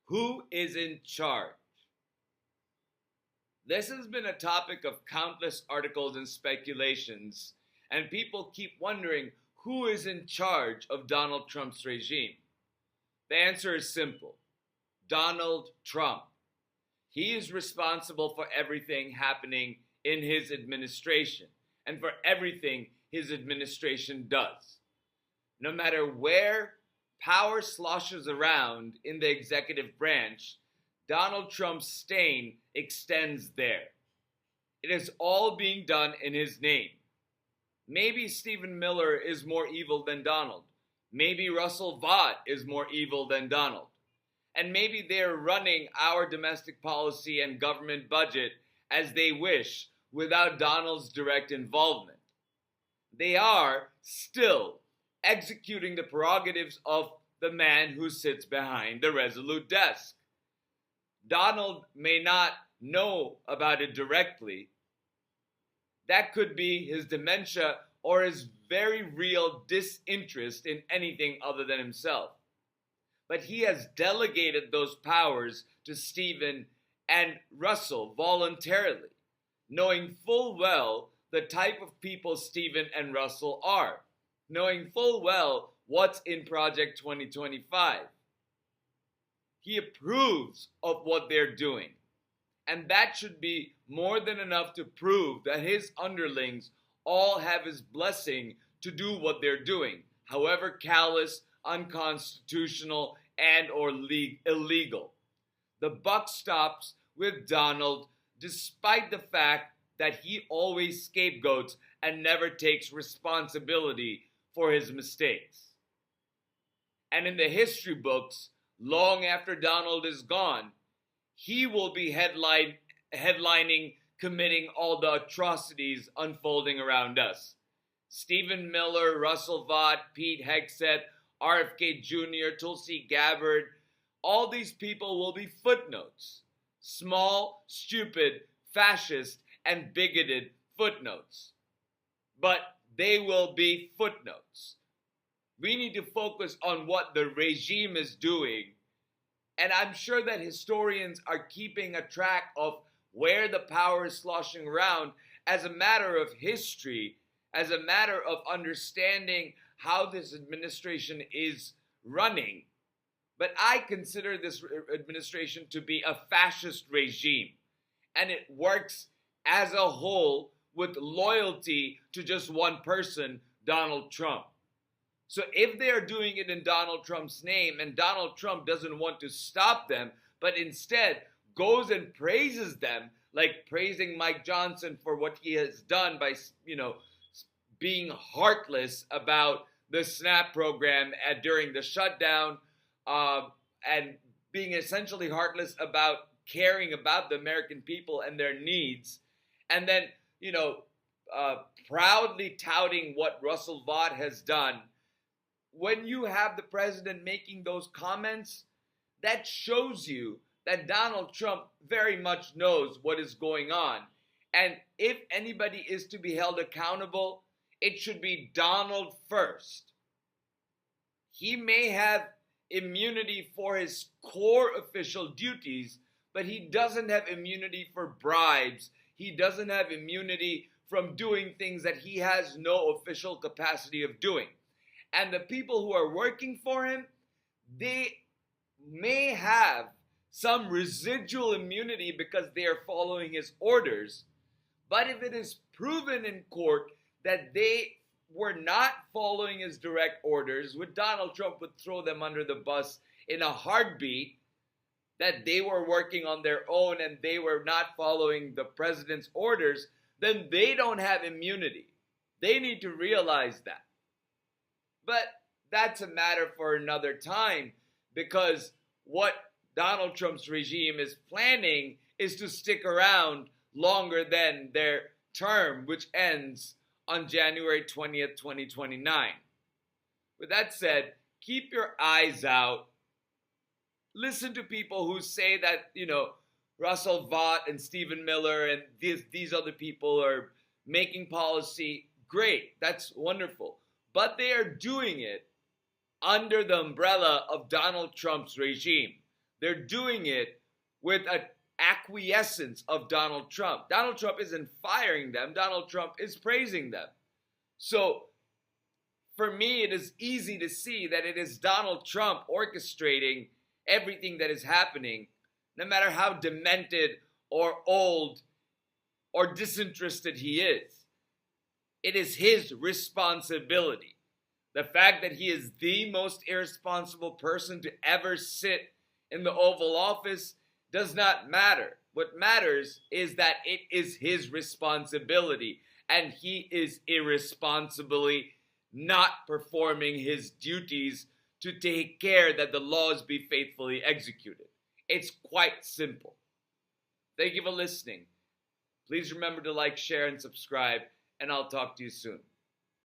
Who is in charge? This has been a topic of countless articles and speculations, and people keep wondering who is in charge of Donald Trump's regime. The answer is simple: Donald Trump. He is responsible for everything happening in his administration and for everything his administration does. No matter where power sloshes around in the executive branch, Donald Trump's stain extends there. It is all being done in his name. Maybe Stephen Miller is more evil than Donald. Maybe Russell Vought is more evil than Donald. And maybe they're running our domestic policy and government budget as they wish without Donald's direct involvement. They are still executing the prerogatives of the man who sits behind the Resolute desk. Donald may not know about it directly. That could be his dementia or his very real disinterest in anything other than himself. But he has delegated those powers to Stephen and Russell voluntarily, knowing full well the type of people Stephen and Russell are, knowing full well what's in Project 2025. He approves of what they're doing. And that should be more than enough to prove that his underlings all have his blessing to do what they're doing, however callous, unconstitutional, and or illegal. The buck stops with Donald, despite the fact that he always scapegoats and never takes responsibility for his mistakes. And in the history books, long after Donald is gone, he will be headlining committing all the atrocities unfolding around us. Stephen Miller, Russell Vought, Pete Hegseth, RFK Jr., Tulsi Gabbard, all these people will be footnotes. Small, stupid, fascist, and bigoted footnotes. But they will be footnotes. We need to focus on what the regime is doing. And I'm sure that historians are keeping a track of where the power is sloshing around as a matter of history, as a matter of understanding how this administration is running. But I consider this administration to be a fascist regime. And it works as a whole with loyalty to just one person, Donald Trump. So if they are doing it in Donald Trump's name and Donald Trump doesn't want to stop them, but instead goes and praises them, like praising Mike Johnson for what he has done by, being heartless about the SNAP program during the shutdown, and being essentially heartless about caring about the American people and their needs, and then, proudly touting what Russell Vought has done. When you have the president making those comments, that shows you that Donald Trump very much knows what is going on. And if anybody is to be held accountable, it should be Donald first. He may have immunity for his core official duties, but he doesn't have immunity for bribes. He doesn't have immunity from doing things that he has no official capacity of doing. And the people who are working for him, they may have some residual immunity because they are following his orders. But if it is proven in court that they were not following his direct orders, which Donald Trump would throw them under the bus in a heartbeat, that they were working on their own and they were not following the president's orders, then they don't have immunity. They need to realize that. But that's a matter for another time, because what Donald Trump's regime is planning is to stick around longer than their term, which ends on January 20th, 2029. With that said, keep your eyes out. Listen to people who say that, Russell Vought and Stephen Miller and these other people are making policy. Great, that's wonderful. But they are doing it under the umbrella of Donald Trump's regime. They're doing it with an acquiescence of Donald Trump. Donald Trump isn't firing them. Donald Trump is praising them. So for me, it is easy to see that it is Donald Trump orchestrating everything that is happening, no matter how demented or old or disinterested he is. It is his responsibility. The fact that he is the most irresponsible person to ever sit in the Oval Office does not matter. What matters is that it is his responsibility, and he is irresponsibly not performing his duties to take care that the laws be faithfully executed. It's quite simple. Thank you for listening. Please remember to like, share, and subscribe, and I'll talk to you soon.